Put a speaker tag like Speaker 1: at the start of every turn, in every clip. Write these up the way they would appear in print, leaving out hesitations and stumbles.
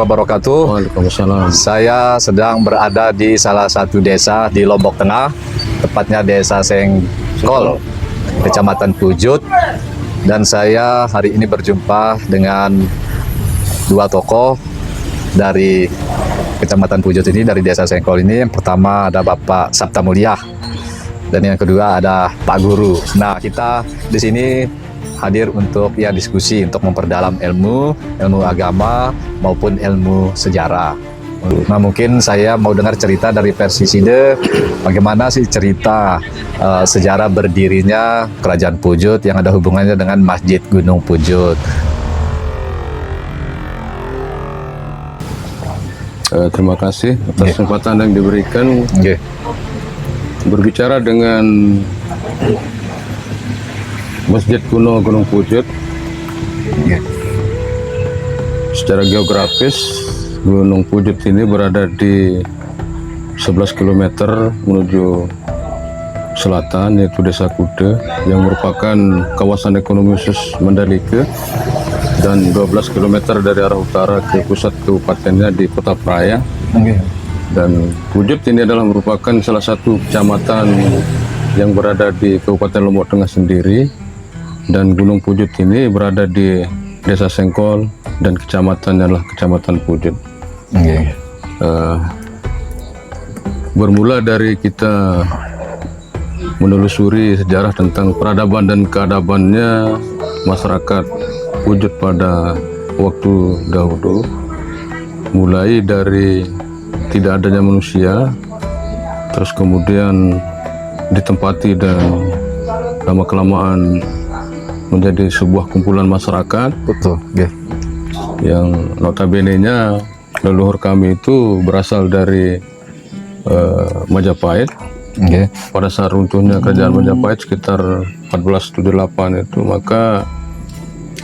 Speaker 1: Wabarakatuh.
Speaker 2: Waalaikumsalam.
Speaker 1: Saya sedang berada di salah satu desa di Lombok Tengah, tepatnya Desa Sengkol, Kecamatan Pujut. Dan saya hari ini berjumpa dengan dua tokoh dari Kecamatan Pujut ini, dari Desa Sengkol ini. Yang pertama ada Bapak Sabta Mulia, dan yang kedua ada Pak Guru. Nah, kita di sini hadir untuk diskusi, untuk memperdalam ilmu agama maupun ilmu sejarah. Nah, mungkin saya mau dengar cerita dari versi Side, bagaimana sih cerita sejarah berdirinya Kerajaan Pujut yang ada hubungannya dengan Masjid Gunung Pujut.
Speaker 2: Terima kasih atas kesempatan yang diberikan. Berbicara dengan Masjid Gunung Pujut, secara geografis Gunung Pujut ini berada di 11 km menuju selatan, yaitu Desa Kude yang merupakan kawasan ekonomi khusus Mandalika, dan 12 km dari arah utara ke pusat kabupatennya di Kota Praia. Dan Pujut ini adalah merupakan salah satu kecamatan yang berada di Kabupaten Lombok Tengah sendiri, dan Gunung Pujut ini berada di Desa Sengkol dan kecamatannya adalah Kecamatan Pujut. Bermula dari kita menelusuri sejarah tentang peradaban dan keadabannya masyarakat Pujut pada waktu dahulu, mulai dari tidak adanya manusia, terus kemudian ditempati dan lama-kelamaan menjadi sebuah kumpulan masyarakat.
Speaker 1: Betul.
Speaker 2: Yang notabene-nya leluhur kami itu berasal dari Majapahit. Pada saat runtuhnya kerajaan Majapahit sekitar 1478 itu, maka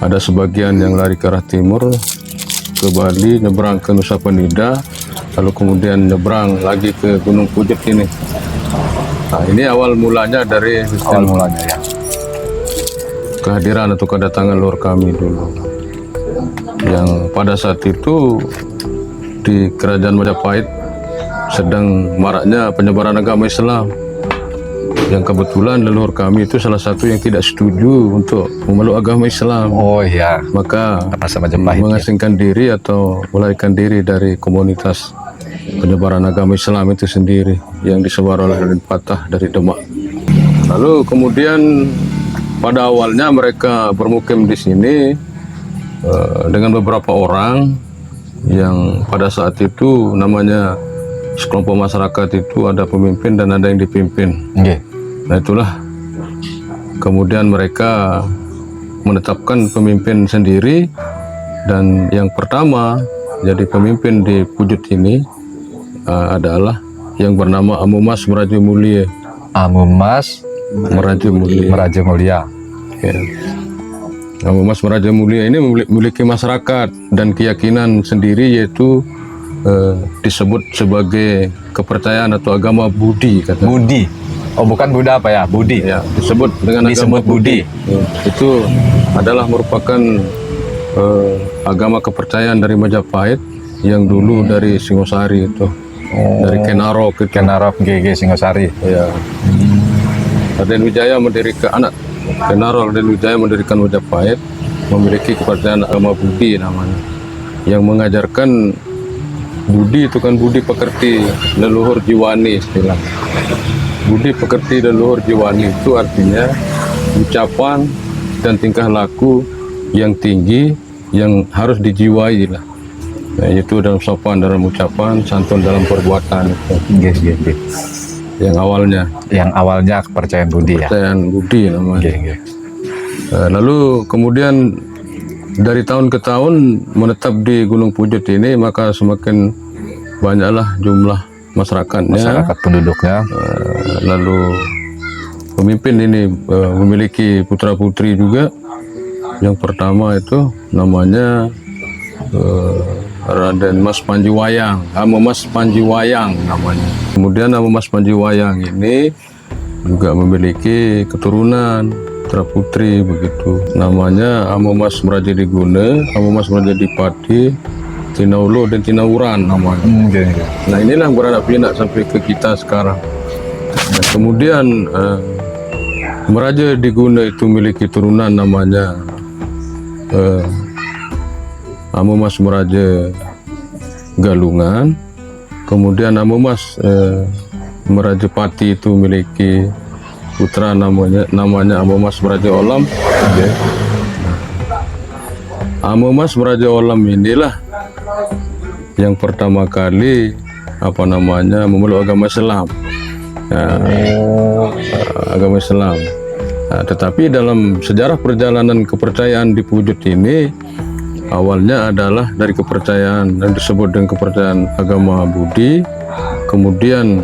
Speaker 2: ada sebagian yang lari ke arah timur ke Bali, nyebrang ke Nusa Penida, lalu kemudian nyebrang lagi ke Gunung Pujut ini. Nah, ini awal mulanya dari kehadiran atau kedatangan leluhur kami dulu, yang pada saat itu di kerajaan Majapahit sedang maraknya penyebaran agama Islam, yang kebetulan leluhur kami itu salah satu yang tidak setuju untuk memeluk agama Islam. Maka mengasingkan diri atau melarikan diri dari komunitas penyebaran agama Islam itu sendiri yang disebar oleh Raden Patah dari Demak. Lalu kemudian pada awalnya mereka bermukim di sini dengan beberapa orang yang pada saat itu namanya sekelompok masyarakat itu ada pemimpin dan ada yang dipimpin. Nah, itulah kemudian mereka menetapkan pemimpin sendiri, dan yang pertama jadi pemimpin di Pujut ini adalah yang bernama Amumas Meraja Mulia.
Speaker 1: Amumas
Speaker 2: Meraja Mulia. Amumas Meraja Mulia ini memiliki masyarakat dan keyakinan sendiri, yaitu disebut sebagai kepercayaan atau agama Budi.
Speaker 1: Budi. Oh, bukan Buddha apa ya? Budi.
Speaker 2: Ya, disebut dengan agama Budi. Itu adalah merupakan agama kepercayaan dari Majapahit yang dulu dari Singosari itu. Dari Kenarok itu.
Speaker 1: Kenarok GG Singosari.
Speaker 2: Ya. Raden Wijaya mendirikan Raden Wijaya mendirikan Majapahit, memiliki kepercayaan agama Budi namanya, yang mengajarkan Budi itu kan budi pekerti leluhur jiwani istilah. Budi pekerti leluhur jiwani itu artinya ucapan dan tingkah laku yang tinggi yang harus dijiwai lah. Nah, itu dalam sopan dalam ucapan, santun dalam perbuatan itu. Yang awalnya
Speaker 1: kepercayaan Budi.
Speaker 2: Kepercayaan Budi namanya. Lalu kemudian dari tahun ke tahun menetap di Gunung Pujut ini, maka semakin banyaklah jumlah masyarakat
Speaker 1: penduduknya.
Speaker 2: Lalu pemimpin ini memiliki putra putri juga. Yang pertama itu namanya Raden Mas Panjiwayang, Mas Panjiwayang namanya. Kemudian Mas Panjiwayang ini juga memiliki keturunan putra putri begitu. Namanya Mas Meraja Diguna, Mas Meraja Dipati, Tinaulo dan Tinauran namanya. Nah inilah yang beradab pindah sampai ke kita sekarang. Nah, kemudian Meraja di Guna itu memiliki turunan namanya Amomas Meraja Galungan. Kemudian Amomas Meraja Pati itu memiliki putra namanya Amomas Meraja Olam. Amomas Meraja Olam inilah yang pertama kali memeluk agama Islam. Agama Islam. Nah, tetapi dalam sejarah perjalanan kepercayaan di Pujut ini awalnya adalah dari kepercayaan yang disebut dengan kepercayaan agama Budi, kemudian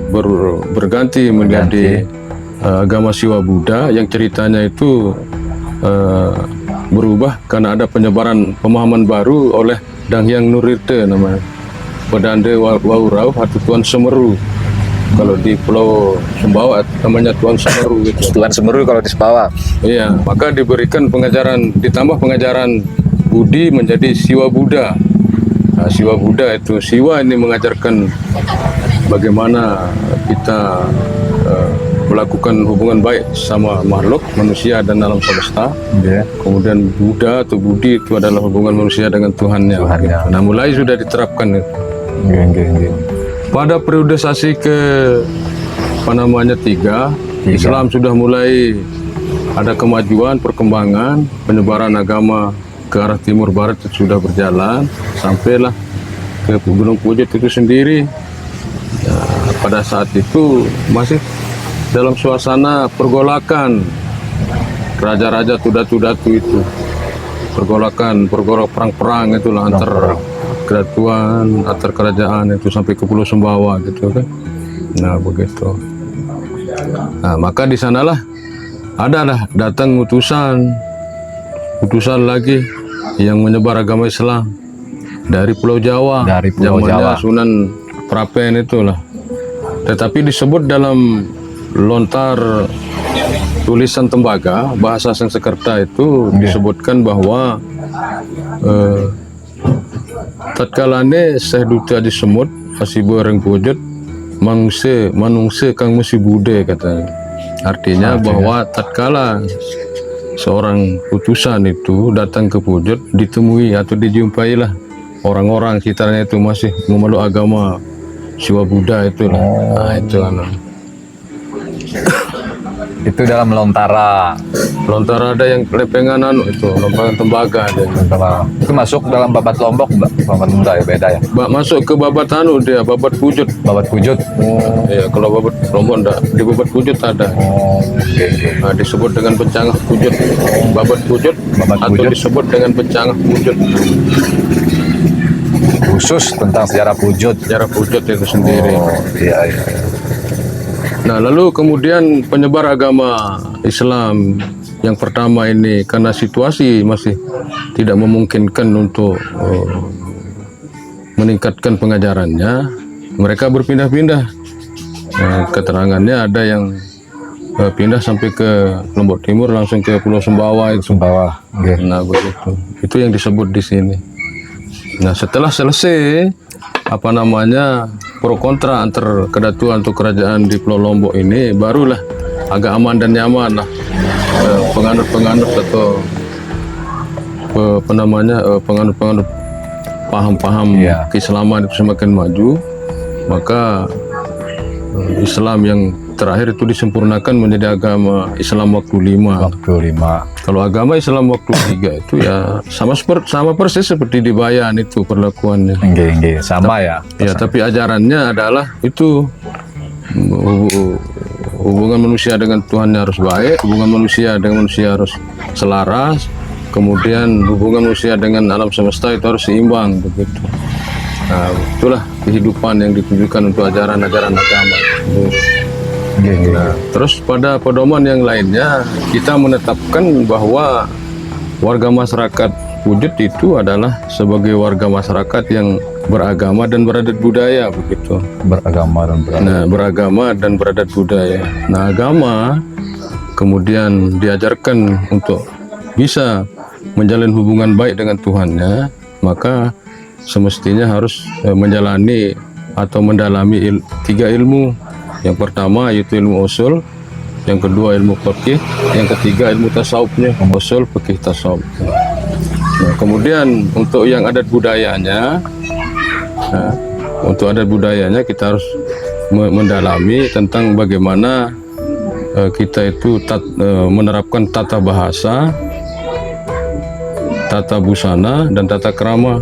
Speaker 2: berganti menjadi agama Siwa Buddha yang ceritanya itu berubah karena ada penyebaran pemahaman baru oleh Dang Hyang Nurirte namanya, Pedande Waurau atau Tuan Semeru. Kalau di Pulau Sumbawa namanya Tuan Semeru gitu.
Speaker 1: Tuan Semeru kalau di Sumbawa.
Speaker 2: Iya, maka diberikan pengajaran, ditambah pengajaran Budi menjadi Siwa Buddha. Nah, Siwa Buddha itu, Siwa ini mengajarkan bagaimana kita melakukan hubungan baik sama makhluk, manusia dan alam semesta. Kemudian Buddha atau Budi itu adalah hubungan manusia dengan Tuhannya. Nah, mulai sudah diterapkan itu. Pada periodisasi ke 3, Islam sudah mulai ada kemajuan, perkembangan, penyebaran agama ke arah timur barat itu sudah berjalan, sampailah ke Gunung Pujut itu sendiri. Nah, pada saat itu masih dalam suasana pergolakan raja-raja Tudatu itu, pergolakan perang-perang itulah antar kerajaan, antar kerajaan itu sampai ke Pulau Sumbawa gitu kan. Nah begitu. Nah maka di sanalah adalah datang utusan lagi yang menyebar agama Islam dari Pulau Jawa, zamannya Sunan Prapen itulah. Tetapi disebut dalam lontar tulisan tembaga bahasa Sanskerta itu disebutkan bahwa tatkalane Syekh Duta Haji Semut asibu orang Pujut manungse kang mesti bude katanya. Artinya bahwa tatkala seorang utusan itu datang ke Pujut, ditemui atau dijumpailah orang-orang sekitarnya itu masih memeluk agama Siwa Buddha itulah. Nah itu
Speaker 1: Itu dalam lontara
Speaker 2: ada yang lepengan itu lepengan tembaga ada.
Speaker 1: Itu masuk dalam babat Lombok, babat Sunda ya, beda ya.
Speaker 2: Masuk ke babat dia babat Pujut.
Speaker 1: Babat Pujut.
Speaker 2: Ya kalau babat Lombok enggak, di babat Pujut ada. Nah, disebut dengan Pencangah Pujut. Babat Pujut atau disebut dengan Pencangah Pujut.
Speaker 1: Khusus tentang sejarah Pujut.
Speaker 2: Sejarah Pujut itu sendiri.
Speaker 1: Iya.
Speaker 2: Nah, lalu kemudian penyebar agama Islam yang pertama ini karena situasi masih tidak memungkinkan untuk meningkatkan pengajarannya, mereka berpindah-pindah. Nah, keterangannya ada yang pindah sampai ke Lombok Timur langsung ke Pulau Sumbawa itu. Nah, begitu. Itu yang disebut di sini. Nah, setelah selesai pro kontra antar kedatuan atau kerajaan di Pulau Lombok ini, barulah agak aman dan nyaman lah penganut-penganut atau penganut-penganut paham-paham keislaman itu semakin maju. Maka Islam yang terakhir itu disempurnakan menjadi agama Islam waktu 5. Kalau agama Islam waktu 3 itu ya sama persis seperti di Bayan itu perlakuannya.
Speaker 1: Sama ya.
Speaker 2: Ya, tapi ajarannya adalah itu hubungan manusia dengan Tuhannya harus baik, hubungan manusia dengan manusia harus selaras, kemudian hubungan manusia dengan alam semesta itu harus seimbang begitu. Nah, itulah kehidupan yang ditujukan untuk ajaran-ajaran agama. Nah, terus pada pedoman yang lainnya kita menetapkan bahwa warga masyarakat Pujut itu adalah sebagai warga masyarakat yang beragama dan beradat budaya begitu. Beragama dan beradat budaya. Nah, agama kemudian diajarkan untuk bisa menjalin hubungan baik dengan Tuhannya, maka semestinya harus menjalani atau mendalami 3 ilmu. Yang pertama yaitu ilmu usul, yang kedua ilmu fikih, yang ketiga ilmu tasawufnya, usul, fikih, tasawuf. Nah, kemudian untuk yang adat budayanya, kita harus mendalami tentang bagaimana kita itu menerapkan tata bahasa, tata busana, dan tata krama.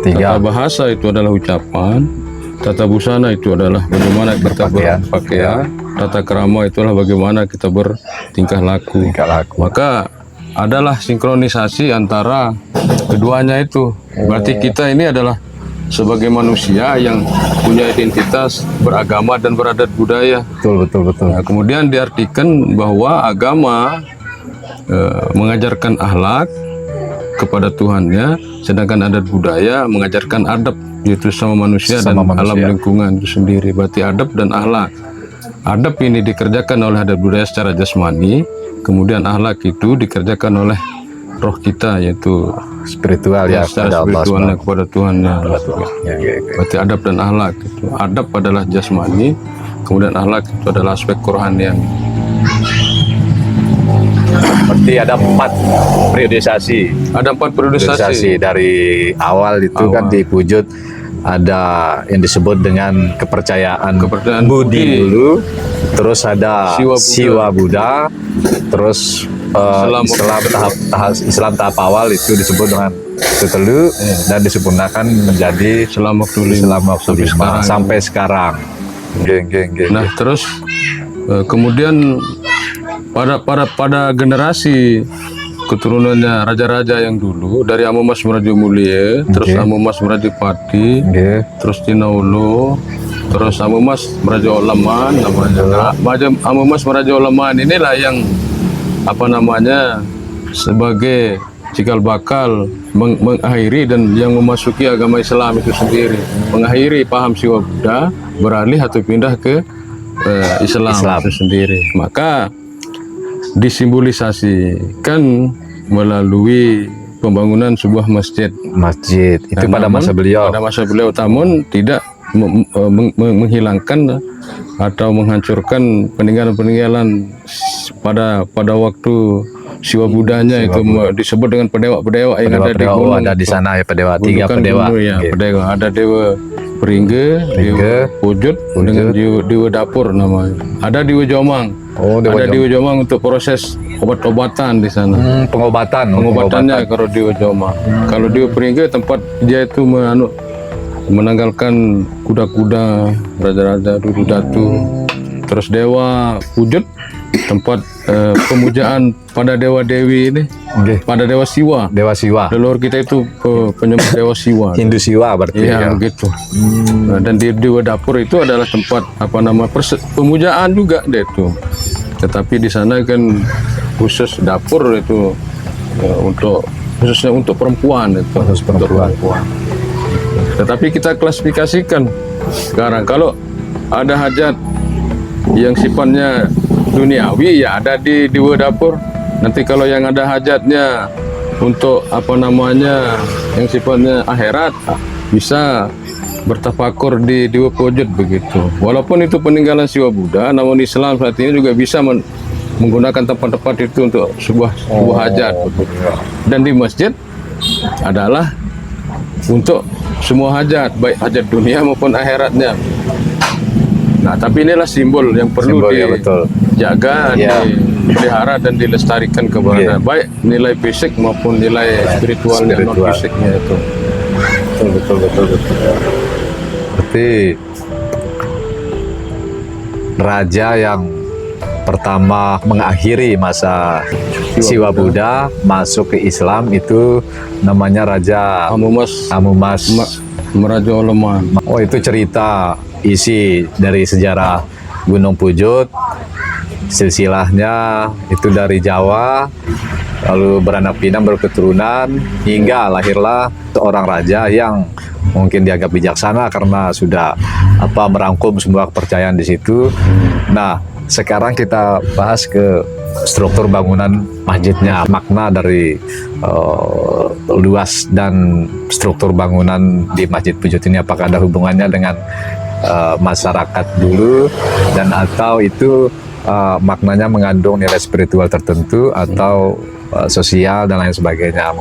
Speaker 2: Tata bahasa itu adalah ucapan, tata busana itu adalah bagaimana kita berpakaian, tata krama itulah bagaimana kita bertingkah laku. Maka adalah sinkronisasi antara keduanya itu. Berarti kita ini adalah sebagai manusia yang punya identitas beragama dan beradat budaya.
Speaker 1: Betul.
Speaker 2: Nah, kemudian diartikan bahwa agama mengajarkan akhlak kepada Tuhannya, sedangkan adat budaya mengajarkan adab, yaitu sama manusia dan alam lingkungan itu sendiri. Berarti adab dan akhlak. Adab ini dikerjakan oleh adat budaya secara jasmani, kemudian akhlak itu dikerjakan oleh roh kita, yaitu
Speaker 1: spiritual ya,
Speaker 2: secara spiritualnya kepada Tuhannya. Berarti adab dan akhlak itu. Adab adalah jasmani, kemudian akhlak itu adalah aspek kerohanian.
Speaker 1: Berarti ada 4 periodisasi.
Speaker 2: Ada 4 periodisasi
Speaker 1: dari awal itu kan di Pujut ada yang disebut dengan kepercayaan Budi dulu, terus ada Siwa Buddha, terus Islam tahap awal itu disebut dengan Tutelu, dan disempurnakan menjadi Islam waktu 5 sampai sekarang.
Speaker 2: Nah, terus kemudian pada generasi keturunannya raja-raja yang dulu, dari Amomas Meraja Mulia, terus Amomas Meraja Pati, terus Tinaulu, terus Amomas Meraja Olaman namanya. Amomas Meraja Olaman inilah yang sebagai cikal bakal mengakhiri dan yang memasuki agama Islam itu sendiri, mengakhiri paham Siwa Buddha, beralih atau pindah ke Islam itu sendiri. Maka disimbolisasikan melalui pembangunan sebuah masjid
Speaker 1: itu pada masa beliau.
Speaker 2: Namun tidak menghilangkan atau menghancurkan peninggalan pada waktu Siwa Budanya itu disebut dengan pedewa-pedewa yang ada di gunung.
Speaker 1: Ada di sana ya, pedewa, 3 pedewa.
Speaker 2: Pedewa. Ada Dewa Peringge, Dewa Pujut, dengan Dewa Dapur namanya. Ada Dewa Jomang. Ada Dewa Jomang untuk proses obat-obatan di sana. Pengobatannya kalau Dewa Jomang. Kalau Dewa Peringge tempat dia itu menanggalkan kuda-kuda raja-raja dulu datu. Terus Dewa Pujut tempat pemujaan pada dewa-dewi ini, pada Dewa Siwa. Leluhur kita itu penyembah Dewa Siwa.
Speaker 1: Hindu Siwa berarti
Speaker 2: ya. Begitu. Nah, dan di Dewa Dapur itu adalah tempat pemujaan juga deh itu. Tetapi di sana kan khusus dapur itu khususnya untuk perempuan itu. Untuk perempuan. Tetapi kita klasifikasikan sekarang kalau ada hajat yang sifatnya duniawi ya ada di Dewa Dapur. Nanti kalau yang ada hajatnya untuk yang sifatnya akhirat bisa bertafakur di Dewa Pujut begitu. Walaupun itu peninggalan Siwa Buddha, namun Islam saat ini juga bisa menggunakan tempat-tempat itu untuk sebuah hajat. Dan di masjid adalah untuk semua hajat, baik hajat dunia maupun akhiratnya. Nah, tapi inilah simbol yang perlu dijaga, dipelihara dan dilestarikan kepada baik nilai fisik maupun nilai spiritualnya, non fisiknya itu.
Speaker 1: Betul. Berarti raja yang pertama mengakhiri masa Siwa Buddha masuk ke Islam itu namanya Raja Amomas
Speaker 2: Meraja Olaman.
Speaker 1: Oh, itu cerita isi dari sejarah Gunung Pujut. Silsilahnya itu dari Jawa, lalu beranak pinak berketurunan hingga lahirlah seorang raja yang mungkin dianggap bijaksana karena sudah merangkum semua kepercayaan di situ. Nah, sekarang kita bahas ke struktur bangunan masjidnya, makna dari luas dan struktur bangunan di Masjid Pujut ini, apakah ada hubungannya dengan masyarakat dulu, dan atau itu maknanya mengandung nilai spiritual tertentu atau sosial dan lain sebagainya.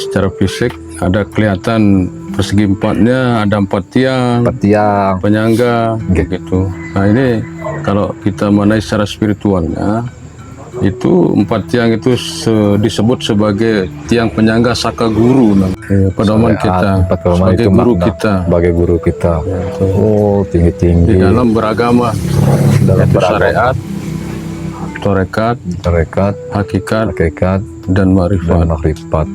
Speaker 2: Secara fisik ada kelihatan persegi empatnya, ada 4 tiang,
Speaker 1: Petiang,
Speaker 2: penyangga,
Speaker 1: Oke.
Speaker 2: gitu. Nah ini kalau kita mengenai secara spiritualnya, itu 4 tiang itu disebut sebagai tiang penyangga saka guru, pedoman kita sebagai
Speaker 1: itu
Speaker 2: guru
Speaker 1: makna,
Speaker 2: kita.
Speaker 1: sebagai guru kita. Oh,
Speaker 2: Di
Speaker 1: tinggi-tinggi
Speaker 2: dalam beragama,
Speaker 1: dalam
Speaker 2: yaitu
Speaker 1: beragama.
Speaker 2: syariat, torekat,
Speaker 1: Tarekat,
Speaker 2: hakikat,
Speaker 1: hakikat,
Speaker 2: dan
Speaker 1: dan
Speaker 2: ma'rifat.
Speaker 1: makrifat.